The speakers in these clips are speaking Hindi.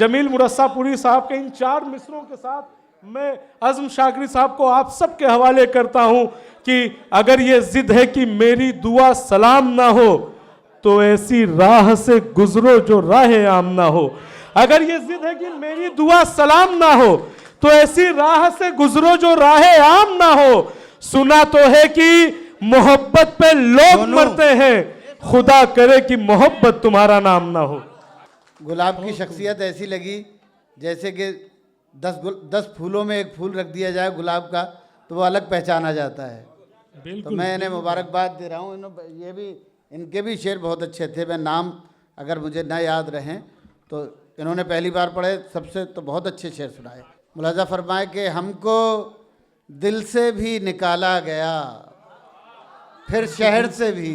जमील मुरस्सापुरी साहब के इन 4 मिसरों के साथ मैं अज़्म शाकरी साहब को आप सबके हवाले करता हूं कि अगर ये जिद है कि मेरी दुआ सलाम ना हो तो ऐसी राह से गुजरो जो राह आम ना हो। अगर ये जिद है कि मेरी दुआ सलाम ना हो तो ऐसी राह से गुजरो जो राह आम ना हो। सुना तो है कि मोहब्बत पे लोग मरते हैं, खुदा करे कि मोहब्बत तुम्हारा नाम ना हो। गुलाब की शख्सियत ऐसी लगी जैसे कि 10 फूलों में एक फूल रख दिया जाए गुलाब का तो वो अलग पहचाना जाता है। तो मैं इन्हें मुबारकबाद दे रहा हूँ। ये भी इनके भी शेर बहुत अच्छे थे। मैं नाम अगर मुझे ना याद रहें तो इन्होंने पहली बार पढ़े सबसे तो बहुत अच्छे शेर सुनाए। मुलाजा फरमाए कि हमको दिल से भी निकाला गया फिर शहर से भी।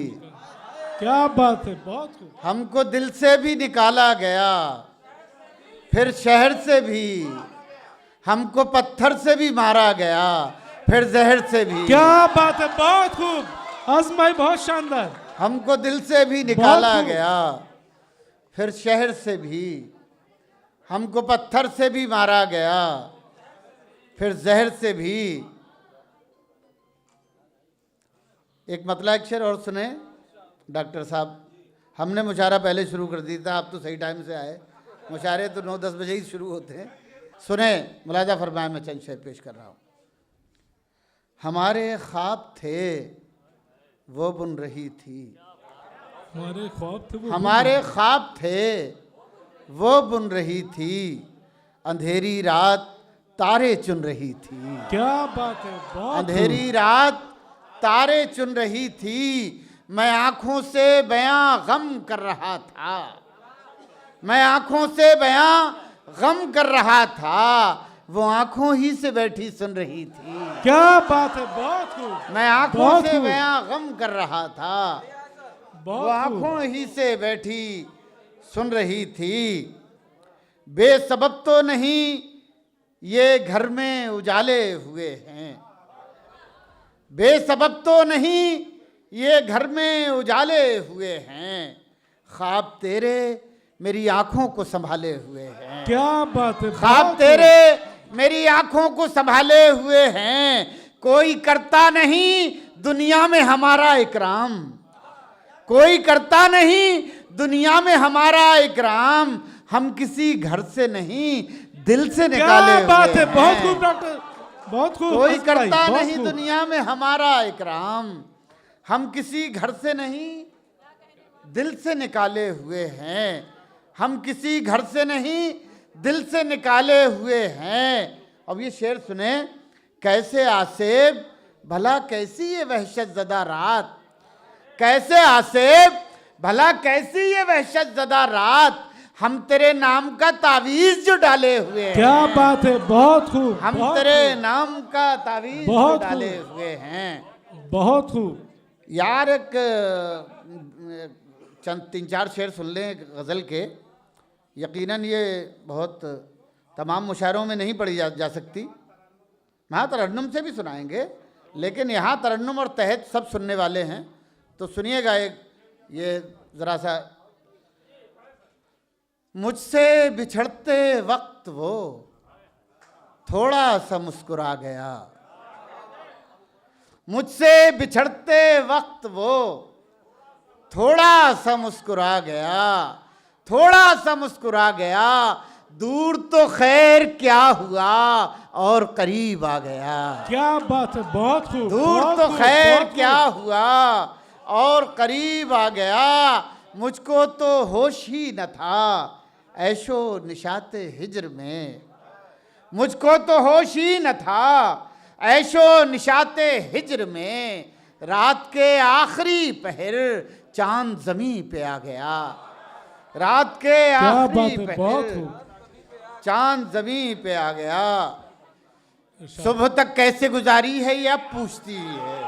क्या बात है, बहुत खूब। हमको दिल से भी निकाला गया फिर शहर से भी, हमको पत्थर से भी मारा गया फिर जहर से भी। क्या बात है, बहुत खूब आजमाई, बहुत शानदार। हमको दिल से भी निकाला गया फिर शहर से भी, हमको पत्थर से भी मारा गया फिर जहर से भी। एक मतला अक्षर और सुने डॉक्टर साहब। हमने मुशायरा पहले शुरू कर दी था, आप तो सही टाइम से आए। मुशायरे तो 9-10 बजे ही शुरू होते हैं। सुने मुलाजा फरमाए, मैं चंद शेर पेश कर रहा हूँ। हमारे ख्वाब थे वो बुन रही थी, हमारे ख्वाब थे वो, हमारे ख्वाब थे वो बुन रही थी, अंधेरी रात तारे चुन रही थी। क्या बात है, बहुत अंधेरी रात तारे चुन रही थी, मैं आंखों से बयां गम कर रहा था, मैं आंखों से बयां गम कर रहा था, वो आंखों ही से बैठी सुन रही थी। क्या बात है, बहुत खूब। मैं आंखों से बयां गम कर रहा था, वो आंखों ही से बैठी सुन रही थी। बेसबब तो नहीं ये घर में उजाले हुए हैं, बेसबब तो नहीं ये घर में उजाले हुए हैं, ख्वाब तेरे मेरी आंखों को संभाले हुए हैं। क्या बात है, ख्वाब तेरे मेरी आंखों को संभाले हुए हैं, कोई करता नहीं दुनिया में हमारा इकराम, कोई करता नहीं दुनिया में हमारा इकराम, हम किसी घर से नहीं दिल से निकाले हुए हैं। क्या बात है, बहुत खूब डॉक्टर, बहुत खूब। कोई करता नहीं दुनिया में हमारा इकराम, हम किसी घर से नहीं दिल से निकाले हुए हैं, हम किसी घर से नहीं दिल से निकाले हुए हैं। अब ये शेर सुने, कैसे आसेब भला कैसी ये वहशत ज़दा रात, कैसे आसेब भला कैसी ये वहशत ज़दा रात, हम तेरे नाम का तावीज़ जो डाले हुए हैं। क्या बात है, बहुत खूब। हम तेरे नाम का तावीज़ जो डाले हुए हैं। बहुत खूब यार। एक चंद 3-4 शेर सुन लें गज़ल के। यकीनन ये बहुत तमाम मुशायरों में नहीं पढ़ी जा सकती। वहाँ तरन्नुम से भी सुनाएंगे, लेकिन यहाँ तरन्नुम और तहत सब सुनने वाले हैं, तो सुनिएगा एक ये ज़रा सा। मुझसे बिछड़ते वक्त वो थोड़ा सा मुस्कुरा गया, मुझसे बिछड़ते वक्त वो थोड़ा सा मुस्कुरा गया, थोड़ा सा मुस्कुरा गया, दूर तो खैर क्या हुआ और करीब आ गया। क्या बात है, बहुत खूब। दूर तो खैर क्या हुआ और करीब आ गया, मुझको तो होश ही न था ऐशो निशाते हिज्र में, मुझको तो होश ही न था ऐशो निशाते हिज्र में, रात के आखिरी पहर चांद ज़मीं पे आ गया, रात के आखिरी पहर चांद ज़मीं पे आ गया। सुबह तक कैसे गुजारी है ये अब पूछती है,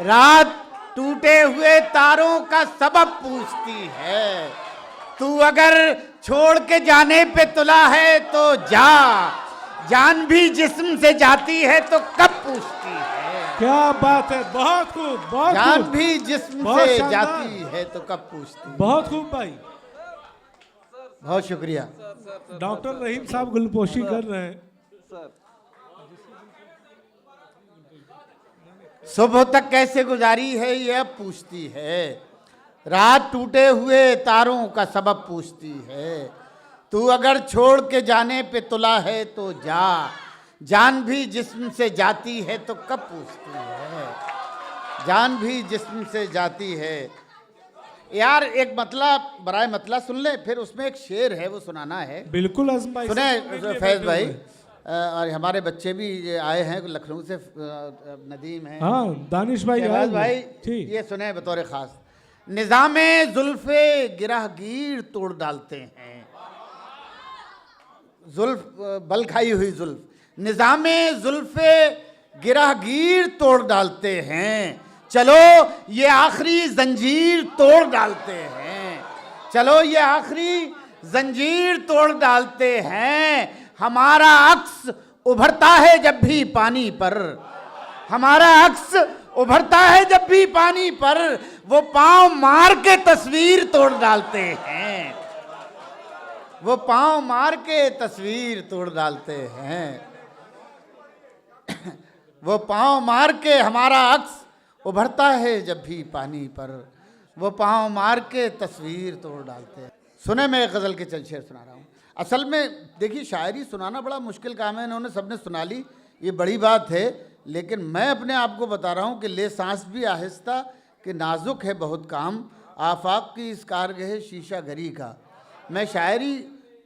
रात टूटे हुए तारों का सबब पूछती है, तू अगर छोड़ के जाने पे तुला है तो जा, जान भी जिस्म से जाती है तो कब पूछती है। क्या बात है, बहुत खूब, बहुत जान खूब। भी जिस्म से जाती है तो कब पूछती है। बहुत खूब भाई। बहुत शुक्रिया। डॉक्टर रहीम साहब गुलपोशी कर रहे हैं। सुबह तक कैसे गुजारी है यह पूछती है, रात टूटे हुए तारों का सबब पूछती है। तू अगर छोड़ के जाने पे तुला है तो जा, जान भी जिस्म से जाती है तो कब पूछती है, जान भी जिस्म से जाती है। यार एक मतलब बराए मतलब सुन ले, फिर उसमें एक शेर है वो सुनाना है। बिल्कुल आजम भाई सुने फैज भाई, और हमारे बच्चे भी आए हैं लखनऊ से, नदीम हैं, हाँ दानिश भाई शहबाज भाई, ठीक। ये सुने बतौर खास। निज़ामे जुल्फे गिरहगीर तोड़ डालते हैं, जुल्फ बल खाई हुई जुल्फ, निज़ामे जुल्फे गिरहगीर तोड़ डालते हैं। चलो ये आखिरी जंजीर तोड़ डालते हैं, चलो ये आखिरी जंजीर तोड़ डालते हैं। हमारा अक्स उभरता है जब भी पानी पर, हमारा अक्स उभरता है जब भी पानी पर, वो पांव मार के तस्वीर तोड़ डालते हैं, वो पांव मार के तस्वीर तोड़ डालते हैं, वो पांव मार के, हमारा अक्स उभरता है जब भी पानी पर, वो पांव मार के तस्वीर तोड़ डालते हैं। सुने मैं एक गज़ल के चंद शेर सुना रहा हूँ। असल में देखिए शायरी सुनाना बड़ा मुश्किल काम है, इन्होंने सबने सुना ली, ये बड़ी बात है, लेकिन मैं अपने आप को बता रहा हूँ कि ले सांस भी आहिस्ता कि नाजुक है बहुत काम, आफाक की इस कारगह शीशा घरी का। मैं शायरी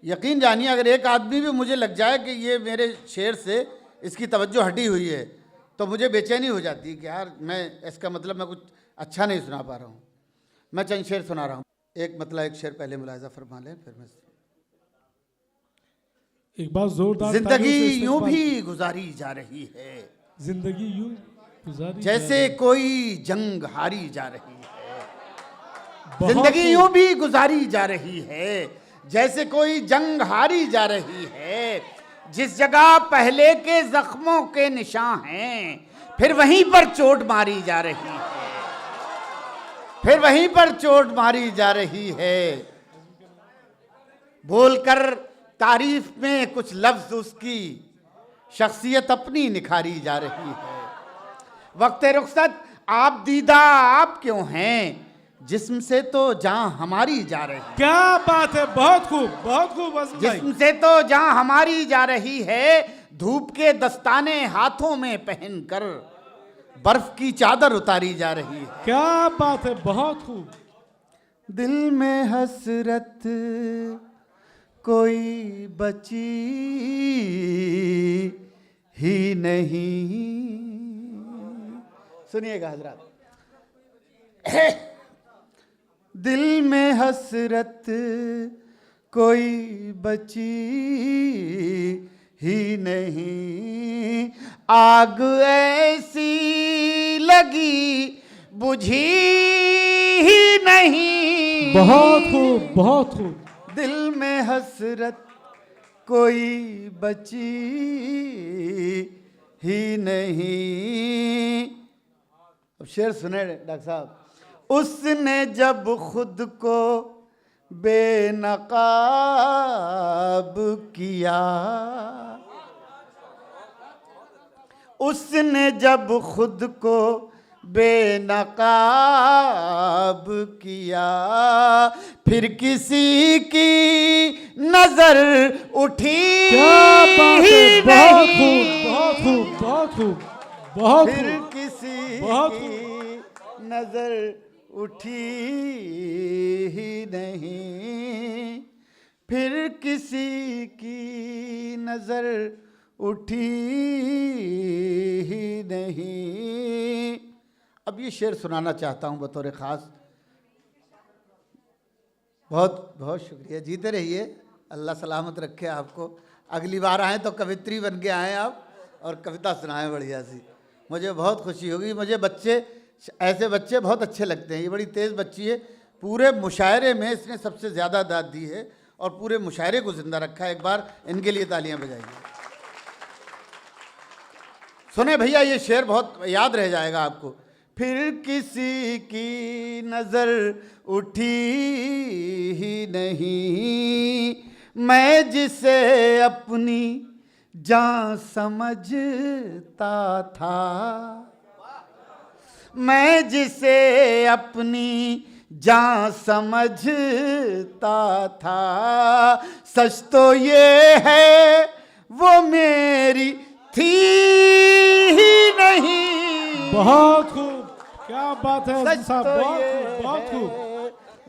यकीन जानिए अगर एक आदमी भी मुझे लग जाए कि ये मेरे शेर से इसकी तवज्जो हटी हुई है तो मुझे बेचैनी हो जाती है कि यार मैं इसका मतलब मैं कुछ अच्छा नहीं सुना पा रहा हूँ। मैं चंद शेर सुना रहा हूँ, एक मतलब एक शेर पहले मुलाहिजा फरमा लें फिर मैं। एक बात जोरदार, जिंदगी यूं भी गुजारी जा रही है, जिंदगी यूं गुजारी जैसे कोई जंग हारी जा रही है, जिंदगी यूं भी गुजारी जा रही है जैसे कोई जंग हारी जा रही है। जिस जगह पहले के जख्मों के निशान हैं फिर वहीं पर चोट मारी जा रही है, फिर वहीं पर चोट मारी जा रही है। बोलकर तारीफ में कुछ लफ्ज उसकी शख्सियत अपनी निखारी जा रही है। वक्त रुखसत आप दीदा आप क्यों हैं, जिस्म से तो जान हमारी जा रही है। क्या बात है, बहुत खूब आजम भाई। जिस्म से तो जान हमारी जा रही है, धूप के दस्ताने हाथों में पहनकर बर्फ की चादर उतारी जा रही है। क्या बात है, बहुत खूब। दिल में हसरत कोई बची ही नहीं। सुनिएगा हजरात, दिल में हसरत कोई बची ही नहीं, आग ऐसी लगी बुझी ही नहीं। बहुत खूब। दिल में हसरत कोई बची ही नहीं। अब शेर सुने डॉक्टर साहब। उसने जब खुद को बेनकाब किया, उसने जब खुद को बेनकाब किया, फिर किसी की नजर उठी ही नहीं। बहुत खूब। फिर किसी बहुत की नजर उठी ही नहीं, फिर किसी की नजर उठी ही नहीं। अब ये शेर सुनाना चाहता हूँ बतौर ख़ास। बहुत बहुत शुक्रिया, जीते रहिए, अल्लाह सलामत रखे आपको। अगली बार आएँ तो कवित्री बन के आएँ आप और कविता सुनाएं बढ़िया सी, मुझे बहुत खुशी होगी। मुझे बच्चे, ऐसे बच्चे बहुत अच्छे लगते हैं। ये बड़ी तेज़ बच्ची है, पूरे मुशायरे में इसने सबसे ज़्यादा दाद दी है और पूरे मुशायरे को ज़िंदा रखा है। एक बार इनके लिए तालियां बजाइए। सुने भैया, ये शेर बहुत याद रह जाएगा आपको। फिर किसी की नजर उठी ही नहीं। मैं जिसे अपनी जान समझता था, मैं जिसे अपनी जान समझता था, सच तो ये है वो मेरी थी ही नहीं। बहुत खूब, क्या बात है सच साहब, तो बहुत ये खूब, बहुत है खूब।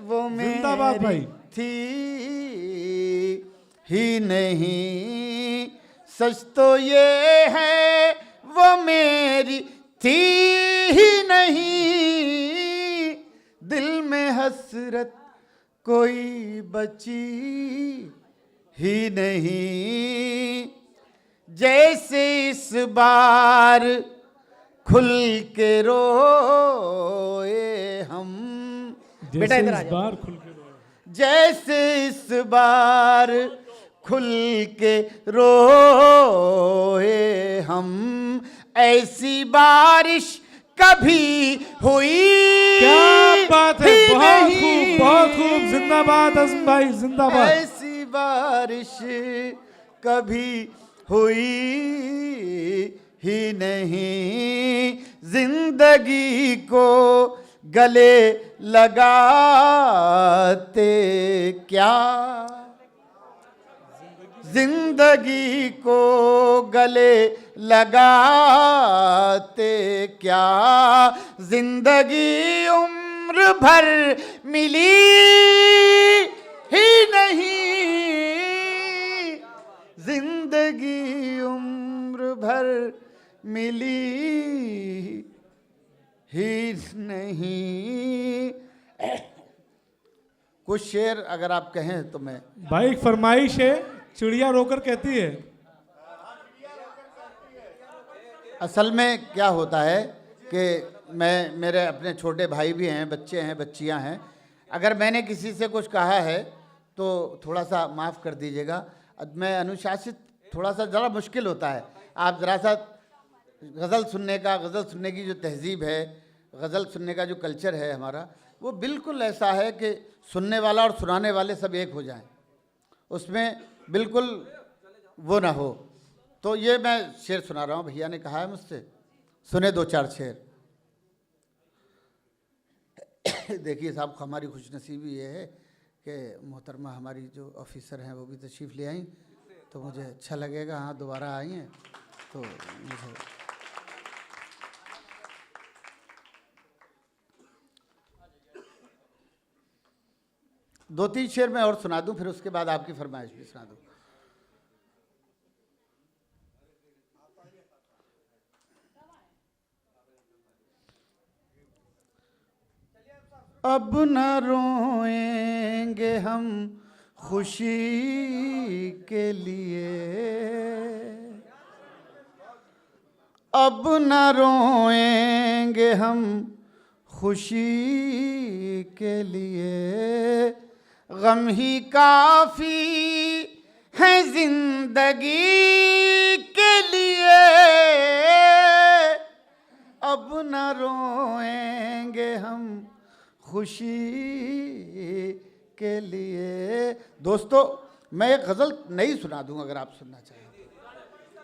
वो जिंदाबाद भाई। मेरी थी ही नहीं। सच तो ये है वो मेरी थी ही नहीं। दिल में हसरत कोई बची ही नहीं। जैसे इस बार खुल के रोए हम। बेटा जैसे इधर आ इस जाओ। बार खुल के रोए। जैसे इस बार खुल के रोए हम, ऐसी बारिश कभी हुई क्या बात है, ही बहुत नहीं। खूब, बहुत खूब। जिंदाबाद आजम भाई, जिंदाबाद। ऐसी बारिश कभी हुई ही नहीं। जिंदगी को गले लगाते क्या, जिंदगी को गले लगाते क्या, जिंदगी उम्र भर मिली ही नहीं। जिंदगी उम्र भर मिली ही नहीं। कुछ शेर अगर आप कहें तो मैं। भाई एक फरमाइश है, चिड़िया रोकर कहती है। असल में क्या होता है कि मैं, मेरे अपने छोटे भाई भी हैं, बच्चे हैं, बच्चियां हैं। अगर मैंने किसी से कुछ कहा है तो थोड़ा सा माफ़ कर दीजिएगा। मैं अनुशासित, थोड़ा सा ज़रा मुश्किल होता है। आप ज़रा सा गज़ल सुनने का, गज़ल सुनने की जो तहज़ीब है, गज़ल सुनने का जो कल्चर है हमारा, वो बिल्कुल ऐसा है कि सुनने वाला और सुनाने वाले सब एक हो जाएं, उसमें बिल्कुल वो ना हो। तो ये मैं शेर सुना रहा हूँ, भैया ने कहा है मुझसे, सुने दो चार शेर। देखिए साहब, हमारी खुशनसीबी ये है कि मोहतरमा हमारी जो ऑफिसर हैं वो भी तशरीफ़ ले आई, तो मुझे अच्छा लगेगा। हाँ, दोबारा आई हैं तो मुझे दो तीन शेर मैं और सुना दूं, फिर उसके बाद आपकी फरमाइश भी सुना दूं। अब न रोएंगे हम खुशी के लिए, अब न रोएंगे हम खुशी के लिए, गम ही काफ़ी है जिंदगी के लिए। अब न रोएंगे हम खुशी के लिए। दोस्तों, मैं एक गज़ल नहीं सुना दूं अगर आप सुनना चाहें।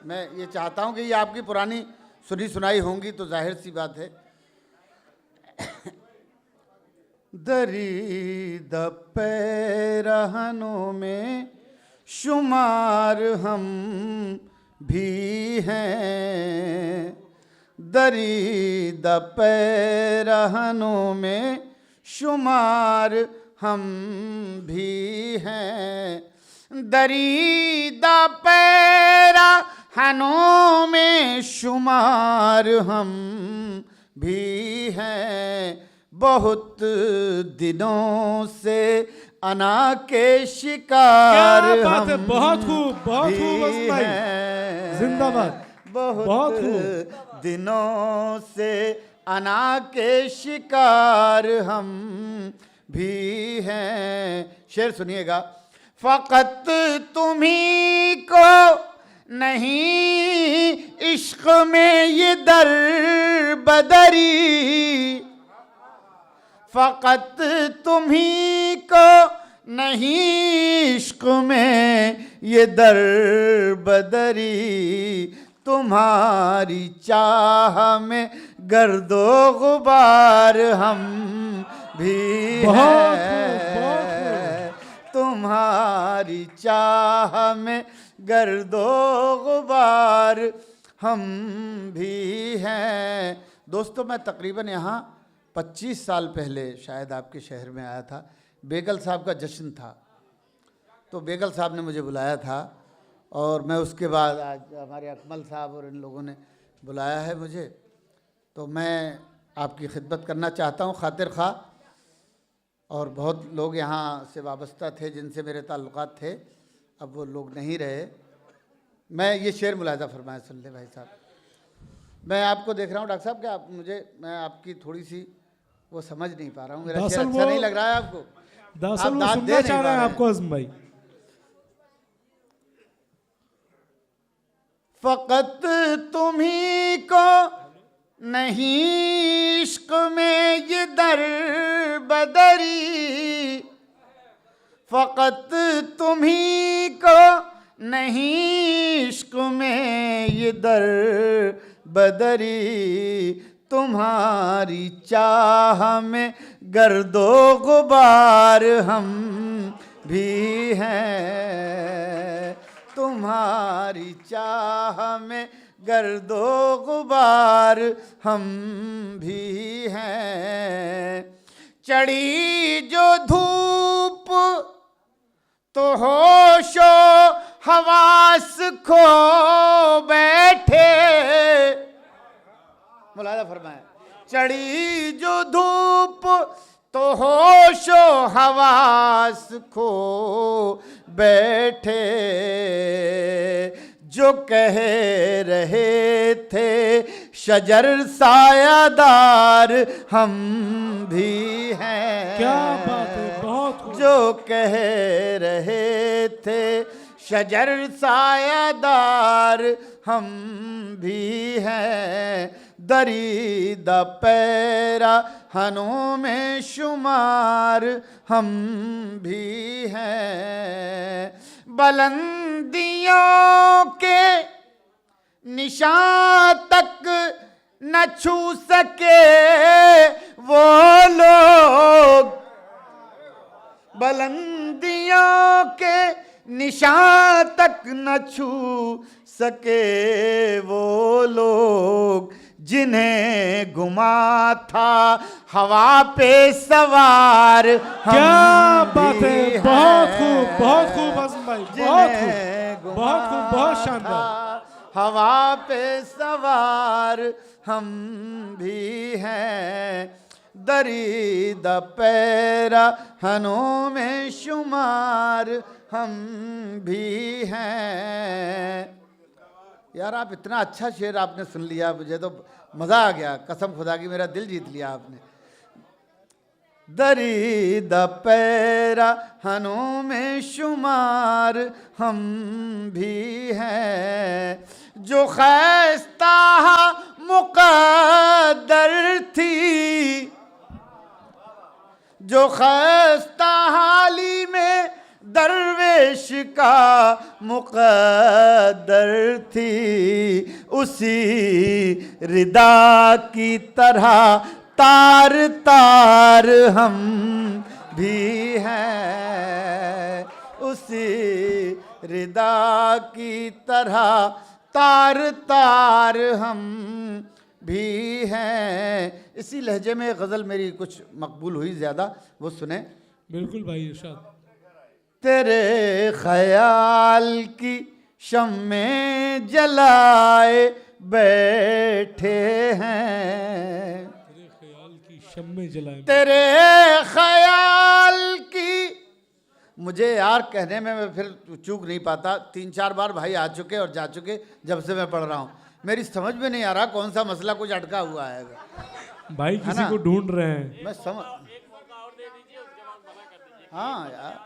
मैं ये चाहता हूं कि ये आपकी पुरानी सुनी सुनाई होंगी तो जाहिर सी बात है। दरीद पैरहनों में शुमार हम भी हैं, दरीद पैरहनों में शुमार हम भी हैं, दरीद पैरहनों में शुमार हम भी हैं। बहुत दिनों से अना के शिकार क्या बात हम है, बहुत खूब, बहुत भी खूब भाई, हैं। जिंदाबाद। बहुत दिनों से अना के शिकार हम भी हैं। शेर सुनिएगा। फ़कत तुम्ही को नहीं इश्क में ये दर बदरी, फकत तुम्ही को नहीं इश्क में ये दर बदरी, तुम्हारी चाह में गर्दो गुबार हम भी हैं, तुम्हारी चाह में गर्दो गुबार हम भी हैं। दोस्तों, मैं तकरीबन यहाँ 25 साल पहले शायद आपके शहर में आया था। बेगल साहब का जश्न था, तो बेगल साहब ने मुझे बुलाया था और मैं उसके बाद आज हमारे अकमल साहब और इन लोगों ने बुलाया है मुझे, तो मैं आपकी खिदमत करना चाहता हूँ खातिर खा। और बहुत लोग यहाँ से वाबस्ता थे जिनसे मेरे ताल्लुकात थे, अब वो लोग नहीं रहे। मैं ये शेर मुलाहिज़ा फरमाया, सुन ले भाई साहब। मैं आपको देख रहा हूँ डॉक्टर साहब, क्या मैं आपकी थोड़ी सी वो समझ नहीं पा रहा हूँ, मेरा शेर अच्छा नहीं लग रहा है आपको? दरअसल वो सुनना चाह रहे हैं आपको आज़म भाई। फकत तुम्ही को नहीं इश्क में ये दर बदरी, फकत तुम्ही को नहीं इश्क में ये दर बदरी, तुम्हारी चाह में गर्दो गुबार हम भी हैं, तुम्हारी चाह में गर्दो गुबार हम भी हैं। चढ़ी जो धूप तो होशो हवास खो बैठे, मुलाहिज़ा फरमाए, चढ़ी जो धूप तो होशो हवास खो बैठे, जो कह रहे थे शजर सायादार हम भी हैं। क्या बात है, बहुत खूब। जो कह रहे थे शजर सायादार हम भी हैं, दरीद पैरा हनों में शुमार हम भी हैं। बुलंदियों के निशान तक न छू सके वो लोग, बुलंदियों के निशान तक न छू सके वो लोग, जिन्हें घुमा था हवा पे सवार। क्या बात है, बहुत खूब आज़म भाई, बहुत खूब, बहुत खूब, बहुत शानदार। हवा पे सवार हम भी हैं, दरीद पैरा हनों में शुमार हम भी हैं। यार आप इतना अच्छा शेर आपने सुन लिया, मुझे तो मज़ा आ गया, कसम खुदा की मेरा दिल जीत लिया आपने। दरीद पैरा हनों में शुमार हम भी हैं, जो खैस्ता मुक़द्दर थी, जो खैस्ता हाली में दरवेश का मुक़द्दर थी, उसी रिदा की तरह तार तार हम भी हैं, उसी रिदा की तरह तार तार हम भी हैं। इसी लहजे में गज़ल मेरी कुछ मकबूल हुई ज़्यादा, वो सुने। बिल्कुल भाई, इरशाद। तेरे ख्याल की शम्में जलाए बैठे हैं, तेरे ख्याल की शम्में जलाए, तेरे ख्याल की, मुझे यार कहने में मैं फिर चूक नहीं पाता, 3-4 बार भाई आ चुके और जा चुके जब से मैं पढ़ रहा हूँ, मेरी समझ में नहीं आ रहा कौन सा मसला कुछ अटका हुआ है भाई, किसी को ढूंढ रहे हैं। मैं समझ, हाँ यार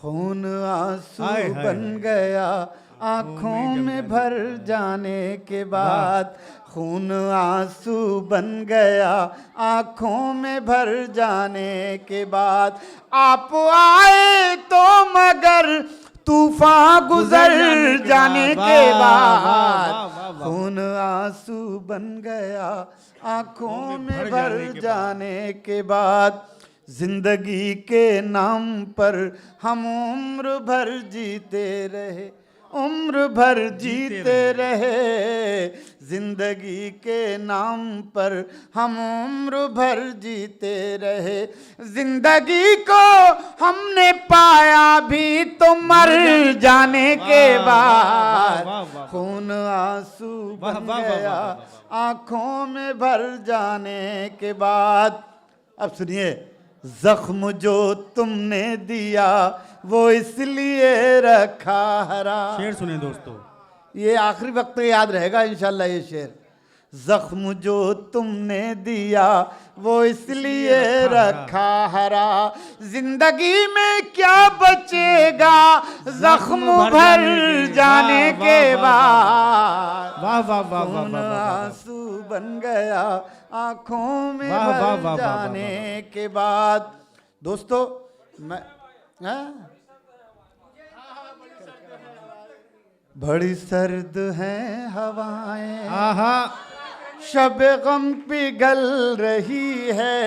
खून आंसू हाय, हाय, बन हाय। गया आंखों में भर जाने के बाद, खून आंसू बन गया आंखों में भर जाने के बाद, आप आए तो मगर तूफान गुजर जाने के बाद, खून आंसू बन गया आंखों में भर जाने के बाद, जिंदगी के नाम पर हम उम्र भर जीते रहे, उम्र भर जीते रहे, जिंदगी के नाम पर हम उम्र भर जीते रहे, जिंदगी को हमने पाया भी तो मर जाने के बाद, खून आंसू बन गया आंखों में भर जाने के बाद। अब सुनिए, जख्म जो तुमने दिया वो इसलिए रखा हरा। शेर सुने दोस्तों, ये आखिरी वक्त तक याद रहेगा इंशाल्लाह ये शेर। जख्म जो तुमने दिया वो इसलिए रखा हरा, जिंदगी में क्या बचेगा जख्म भर जाने के बाद, वाह वाह वाह वाह खून वाह वाह। आंसू बन गया आंखों में वाह, वाह, वाह, भर वाह, जाने के बाद। दोस्तों मैं बड़ी सर्द हैं हवाएं, आहा, शब गम पिघल रही है,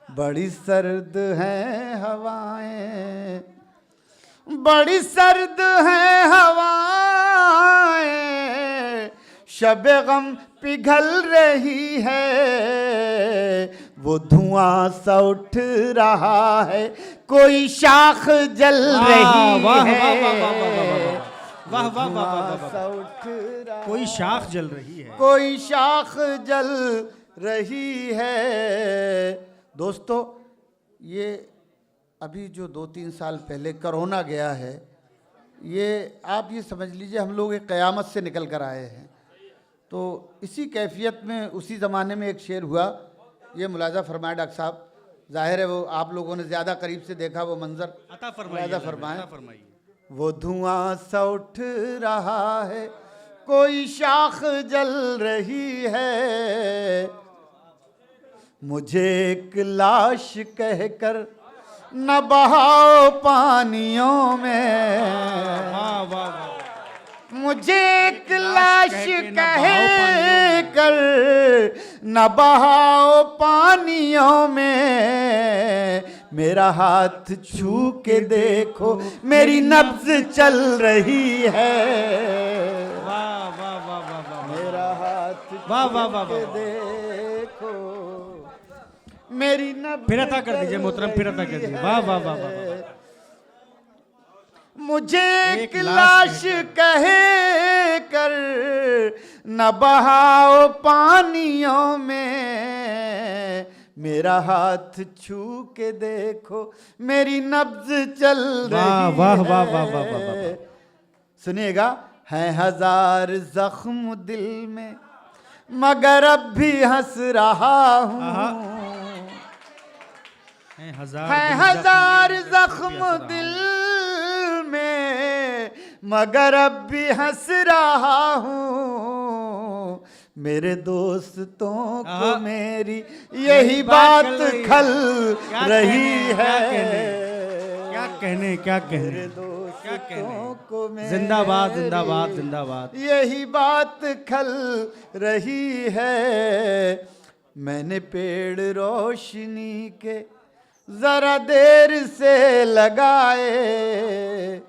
बड़ी सर्द हैं हवाएं, बड़ी सर्द हैं हवाएं, शब गम पिघल रही है, वो धुआं सा उठ रहा है, कोई शाख जल रही है, वाह वाह वाह वाह धुआं सा उठ रहा, कोई शाख जल रही है। कोई शाख जल रही है। दोस्तों ये अभी जो 2-3 साल पहले कोरोना गया है, ये आप ये समझ लीजिए हम लोग एक क़यामत से निकल कर आए हैं। तो इसी कैफियत में उसी ज़माने में एक शेर हुआ, ये मुलाजा फरमाए डॉक्टर साहब, जाहिर है वो आप लोगों ने ज़्यादा करीब से देखा वो मंज़र, अता मुलाजा फरमाए। फरमाइए। वो धुआं सा उठ रहा है, कोई शाख जल रही है, मुझे एक लाश कहकर न बहाओ पानियों में, वाह वाह वाह। मुझे एक लाश कह कर न बहाओ पानियों में, मेरा हाथ छू के देखो मेरी नब्ज चल रही है, वाह वाह वाह वाह वाह। मेरा हाथ वाह वाह वाह छू के वाह। देखो मेरी नब्ज फिर अता कर दीजिए मोहतरम, फिर अता कर दीजिए। वाह वाह वाह वाह। मुझे एक लाश कहे कर न बहाओ पानियों में, मेरा हाथ छू के देखो मेरी नब्ज चल रही है। वाह वाह वाह वाह वाह वाह। सुनिएगा, है हजार जख्म दिल में मगर अब भी हंस रहा हूँ, है हजार जख्म दिल में मगर अब भी हंस रहा हूँ, मेरे दोस्तों को मेरी यही बात खल रही है, क्या कहने क्या कहने। मेरे दोस्तों को मेरी जिंदाबाद जिंदाबाद जिंदाबाद। यही बात खल रही है, मैंने पेड़ रोशनी के जरा देर से लगाए।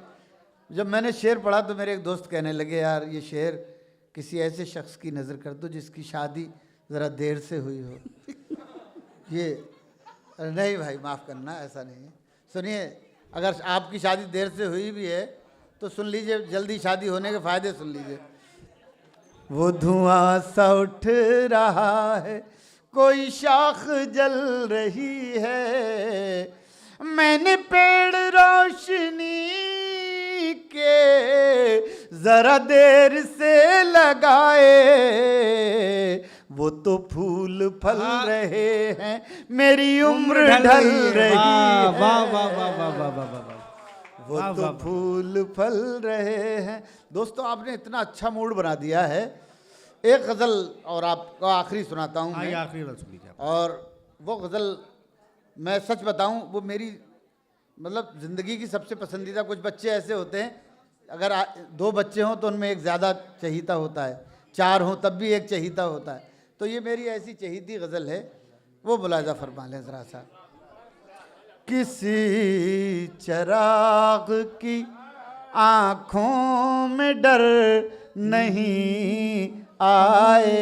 जब मैंने शेर पढ़ा तो मेरे एक दोस्त कहने लगे, यार ये शेर किसी ऐसे शख्स की नज़र कर दो जिसकी शादी ज़रा देर से हुई हो। ये नहीं भाई, माफ़ करना, ऐसा नहीं है। सुनिए, अगर आपकी शादी देर से हुई भी है तो सुन लीजिए, जल्दी शादी होने के फ़ायदे सुन लीजिए। वो धुआं सा उठ रहा है, कोई शाख जल रही है, मैंने पेड़ रोशनी के जरा देर से लगाए, वो तो फूल फल रहे हैं, मेरी उम्र ढल रही है। वाह वाह वाह वाह वाह वाह वाह वाह। वो तो फूल फल रहे हैं। दोस्तों आपने इतना अच्छा मूड बना दिया है। एक गज़ल और आपको आखिरी सुनाता हूँ मैं। आखिरी गज़ल सुन लीजिए। और वो गज़ल मैं सच बताऊँ, वो मेरी मतलब ज़िंदगी की सबसे पसंदीदा। कुछ बच्चे ऐसे होते हैं, अगर 2 बच्चे हों तो उनमें एक ज़्यादा चहीता होता है, 4 हों तब भी एक चहीता होता है। तो ये मेरी ऐसी चहीती गज़ल है, वो मुलाहिज़ा फरमा लें ज़रा सा। किसी चिराग की आँखों में डर नहीं आए।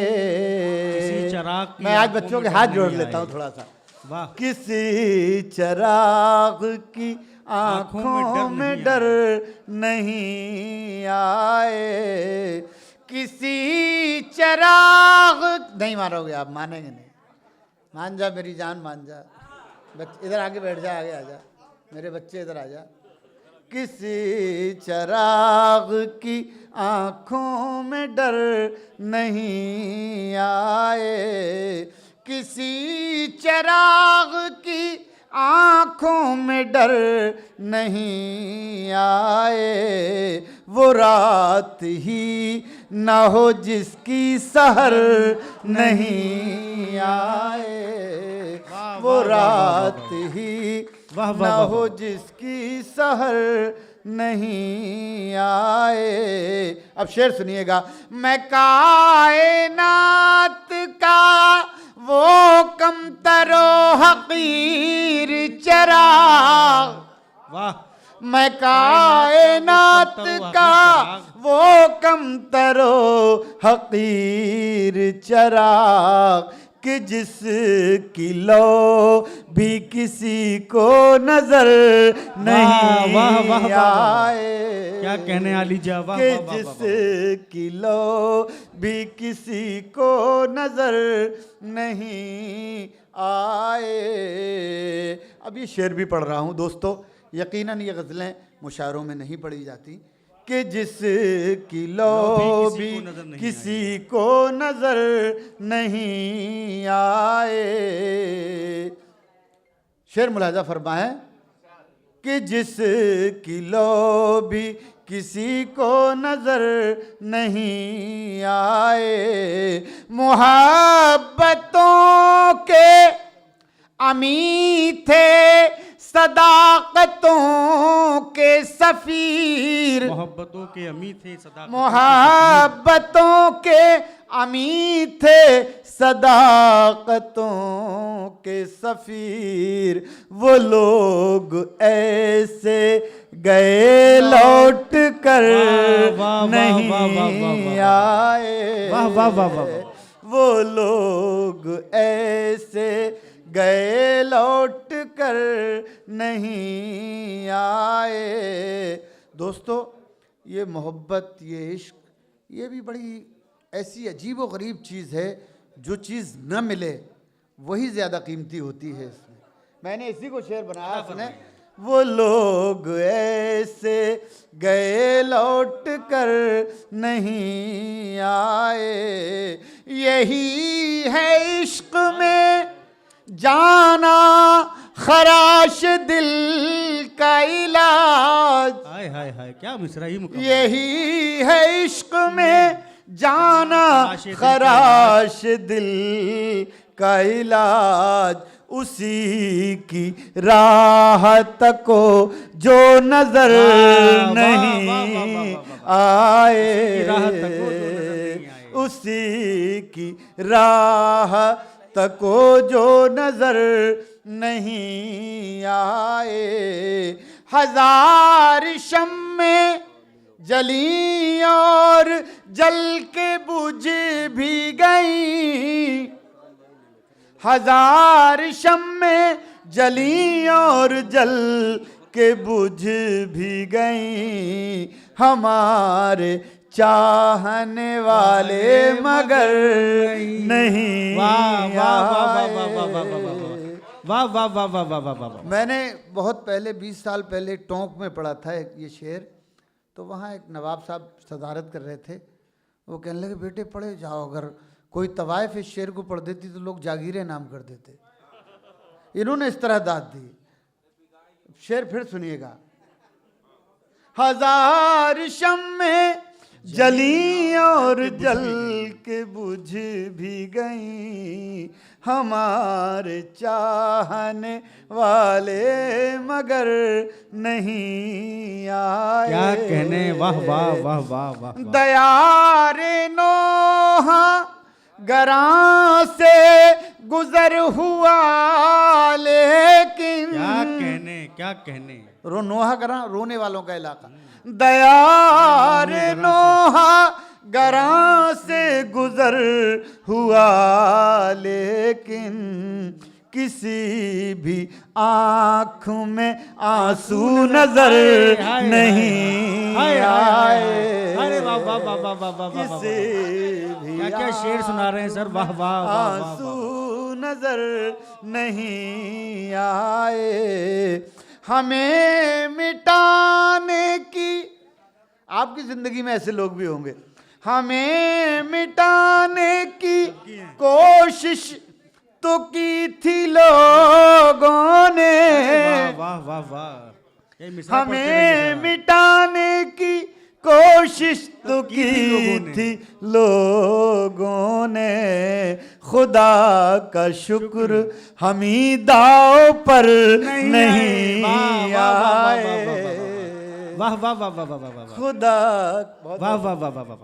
किसी चिराग की मैं आज आँखों बच्चों में के डर हाथ नहीं जोड़ लेता हूँ आए। थोड़ा सा। वाह। किसी चिराग की आँखों में डर नहीं आए। किसी चिराग, नहीं मारोगे आप, मानेंगे नहीं। मान जा मेरी जान, मान जा। बच्चे इधर आके बैठ जा, आगे आ जा, मेरे बच्चे इधर आ जा। किसी चिराग की आँखों में डर नहीं आए। किसी चिराग की आँखों में डर नहीं आए। वो रात ही ना हो जिसकी सहर नहीं आए। वो रात ही ना हो जिसकी सहर नहीं आए। अब शेर सुनिएगा। मैं कायनात का वो कमतरो हकीर चिराग। वाह। मैं कायनात का वो कमतरो हकीर चिराग कि जिसकी लो भी किसी को नजर नहीं वाह, वाह, वाह, वाह। आए। क्या कहने आली जा। वाह कि वाह, वाह, वाह, वाह। जिसकी लो भी किसी को नजर नहीं आए। अब ये शेर भी पढ़ रहा हूँ दोस्तों। यकीनन ये गज़लें मुशायरों में नहीं पढ़ी जाती। कि जिसकी लो भी किसी को नजर नहीं आए। शेर मुलाहिज़ा फरमाएं कि जिसकी लो भी किसी को नजर नहीं आए। मुहब्बतों के अमी थे सदाकतों के सफीर। मोहब्बतों के अमी थे सदाकतों मोहब्बतों के अमी थे सदाकतों के सफीर। वो लोग ऐसे गए लौट कर नहीं आए। वाह वाह वाह वाह। वो लोग ऐसे गए लौट कर नहीं आए। दोस्तों ये मोहब्बत, ये इश्क, ये भी बड़ी ऐसी अजीब व गरीब चीज़ है। जो चीज़ न मिले वही ज़्यादा कीमती होती है। इसमें मैंने इसी को शेर बनाया अपने। वो लोग ऐसे गए लौट कर नहीं आए। यही है इश्क में जाना खराश दिल का इलाज। हाय हाय हाय, क्या मिसरा ही मुकम्मल। यही है इश्क में जाना खराश दिल का इलाज। उसी की राह तको जो नजर नहीं आए। उसी की राह तको जो नजर नहीं आए। हजार शम्मे जली और जल के बुझ भी गई। हजार शम्मे जली और जल के बुझ भी गई। हमारे चाहने वाले मगर नहीं वाह वाह वाह वाह वाह वाह वाह वाह वाह वाह वाह वाह वाह वाह। मैंने बहुत पहले 20 साल पहले टोंक में पढ़ा था ये शेर। तो वहाँ एक नवाब साहब सदारत कर रहे थे। वो कहने लगे बेटे पढ़े जाओ, अगर कोई तवाइफ इस शेर को पढ़ देती तो लोग जागीरे नाम कर देते। इन्होंने इस तरह दाद दी। शेर फिर सुनिएगा। हजार शम्में जली और जल के बुझ भी गई, हमारे चाहने वाले मगर नहीं आए। क्या कहने, वाह वाह वाह वाह वाह। दयारे नोहा गरां से गुजर हुआ लेकिन, क्या कहने क्या कहने। नोहा गरां रोने वालों का इलाका। दयारे नोहा गरां से गुजर हुआ लेकिन, किसी भी आंख में आंसू नजर नहीं आए। अरे वाह वाह वाह वाह वाह वाह वाह। क्या क्या शेर सुना रहे हैं सर, वाह वाह वाह। आंसू नजर नहीं आए। हमें मिटाने की, आपकी जिंदगी में ऐसे लोग भी होंगे, हमें मिटाने की कोशिश तो की थी लोगों ने, वाह वाह वाह। ये मिसरा पढ़ते हमें रहिए जरा। मिटाने की कोशिश तो की थी लोगों ने, खुदा का शुक्र हम ही दाव पर नहीं आए। वाह वाह वाह वाह वाह वाह। खुदा वाह वाह वाह वाह वाह।